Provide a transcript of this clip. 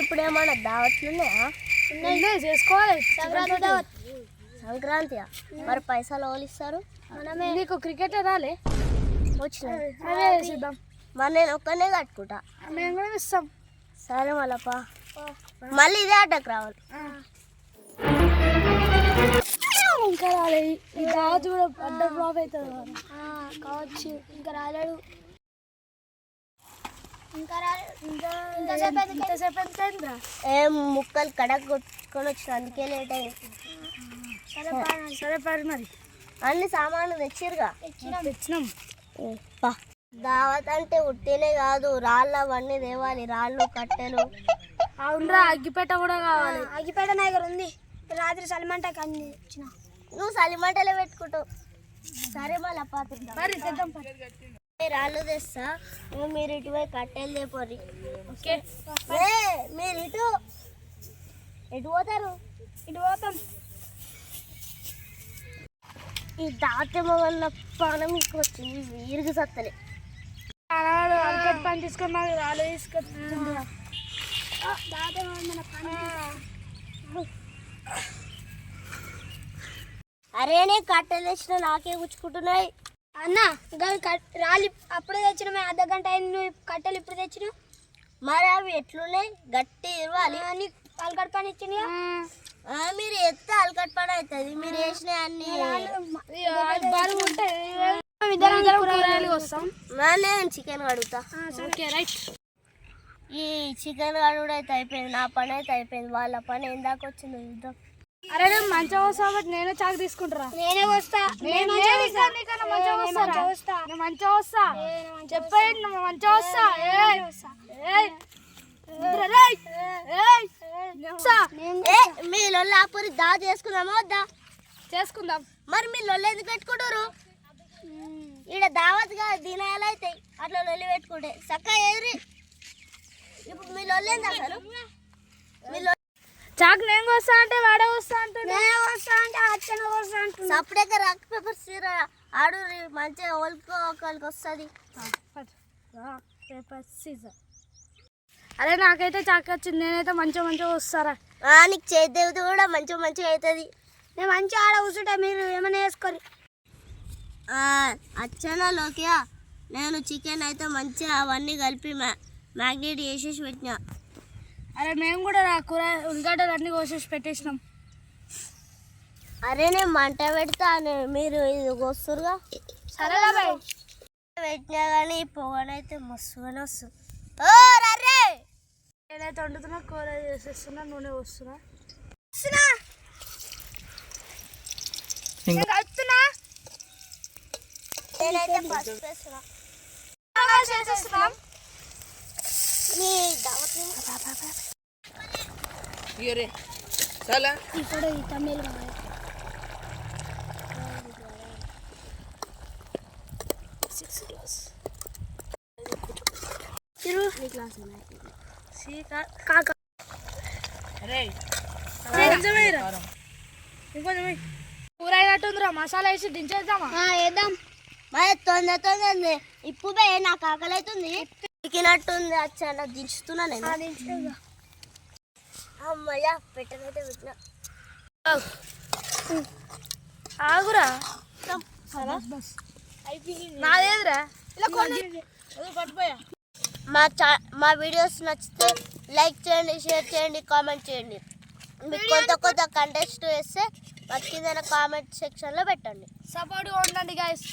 ఇప్పుడు ఏమన్నా దావట్లు ఉన్నాయా? ఉన్నాయి, చేసుకోవాలి. సంక్రాంతి మరి పైసలు ఎవరు ఇస్తారు? నీకు క్రికెట్ రాలే వచ్చిన అదే వేసిద్దాం. మరి నేను ఒక్కనే కట్టుకుంటా. మేము కూడా ఇస్తాం. సరే మళ్ళప్పా మళ్ళీ ఇదే ఆటకు రావాలి. ఇంకా రాలే. ఈ రాజు కూడా అడ్డ డ్రాప్ అవుతుంది కావచ్చు. ఇంకా రాలేడు. ఇంతసేపు ఎంతైందిరా? ఏం ముక్కలు కడక్ కొట్టుకొని వచ్చిన, అందుకే లేట్ అయింది. సరే పరి మరి అన్ని సామాన్లు తెచ్చిరుగా? తెచ్చినాం. దావత్ అంటే ఉట్టినే కాదు, రాళ్ళు అవన్నీ తేవాలి, రాళ్ళు కట్టెలు. అవునరా, అగ్గిపేట కూడా కావాలి. అగ్గిపేట నా దగ్గర ఉంది. రాత్రి సలిమంటకి అన్ని ఇచ్చిన. నువ్వు సలిమంటలే పెట్టుకుంటావు. సరే మళ్ళీ మరి తెద్దాం. రాళ్ళు తెస్తా, మీరు ఇటు పోయి కట్టెలు తెపోరి. ఓకే, మీరు ఎటు పోతారు? ఇటు పోతాం. ఈ దాతేమో వల్ల పానం మీకు వచ్చింది, వీరికి సత్తలే. అరకట్ పని తీసుకొని మాకు రాళ్ళు తీసుకొచ్చిందిరా. అరే నేను కట్టెలు తెచ్చిన, నాకే గుచ్చుకుంటున్నాయి. అన్న రాళ్ళు అప్పుడే తెచ్చినామే, అర్ధ గంట అయింది. నువ్వు కట్టెలు ఇప్పుడు తెచ్చినావు. మరి అవి ఎట్లున్నాయి? గట్టి ఇవ్వాలి. అలకట్ పని ఇచ్చింది. మీరు ఎత్తే అలకట్ పని అవుతుంది. మీరు వేసిన అన్ని నేను చికెన్ కడుగుతా. ఈ చికెన్ కడుగుడు అయితే అయిపోయింది, నా పని అయితే అయిపోయింది. వాళ్ళ పని ఏం దాకా వచ్చిందో యుద్ధం. అరే నేను మంచిగా వస్తా, నేనే చాకు తీసుకుంటారా? నేనే వస్తా. మంచిగా వస్తా చెప్పండి. మంచిగా వస్తా. మీ లొల్లాపురి దా చేసుకుందామా వద్దా? చేసుకుందాం. మరి మీ లొల్లు ఎందుకు పెట్టుకుంటారు? ఈడ దావత్గా దినాలు అవుతాయి అట్లా లొల్లి పెట్టుకుంటే. చక్కగా ఎదురి ఇప్పుడు మీ లొల్లు ఏంది అసలు? మీ చాకు నేను వస్తా అంటే వాడే వస్తా అంటే అచ్చన వస్తా అంటే సపరేట్గా రాక్ పేపర్ సీర ఆడు మంచిగా ఓల్కో ఒకరికి వస్తుంది. Paper scissor. అరే నాకైతే చాకు వచ్చింది, నేనైతే మంచిగా వస్తారా? నీకు చేతి కూడా మంచిగా అవుతుంది. నేను మంచిగా ఆడ కూర్చుంటా, మీరు ఏమైనా వేసుకొని. అచ్చనలోకి నేను చికెన్ అయితే మంచిగా అవన్నీ కలిపి మ్యాగ్నేట్ చేసేసి పెట్టినా. అరే మేము కూడా కూర ఉల్లిగడ్డలు అన్నీ కోసేసి పెట్టేసినాం. అరే నేను మంట పెడతా, మీరు ఇది వస్తురుగా. సరేగా బాయ్. పెట్టినా కానీ పొగనైతే మస్తుగానే వస్తుంది. నేనైతే వండుతున్నా, కూర చేసేస్తున్నా, నూనె వస్తున్నా. నేనైతే పసుపు వేస్తున్నా. ఇప్పుడు ఈ తమిళ కూర అయినట్టుందిరా, మసాలా వేసి దించేద్దామా? వేద్దాం. మరి తొందర ఇప్పుడు నాకు ఆకలి అవుతుంది. చిక్కినట్టుంది. అచ్చా దించుతున్నా నేను. అమ్మయ్యా పెట్టనైతే పెట్టినా. ఆగురా, నాదేదిరా ఇలా పట్టుపోయా. మా వీడియోస్ నచ్చితే లైక్ చేయండి, షేర్ చేయండి, కామెంట్ చేయండి. మీకు కొత్త కంటెస్ట్ వేస్తే మా కింద కామెంట్ సెక్షన్లో పెట్టండి. సపోర్ట్గా ఉండండి గైస్.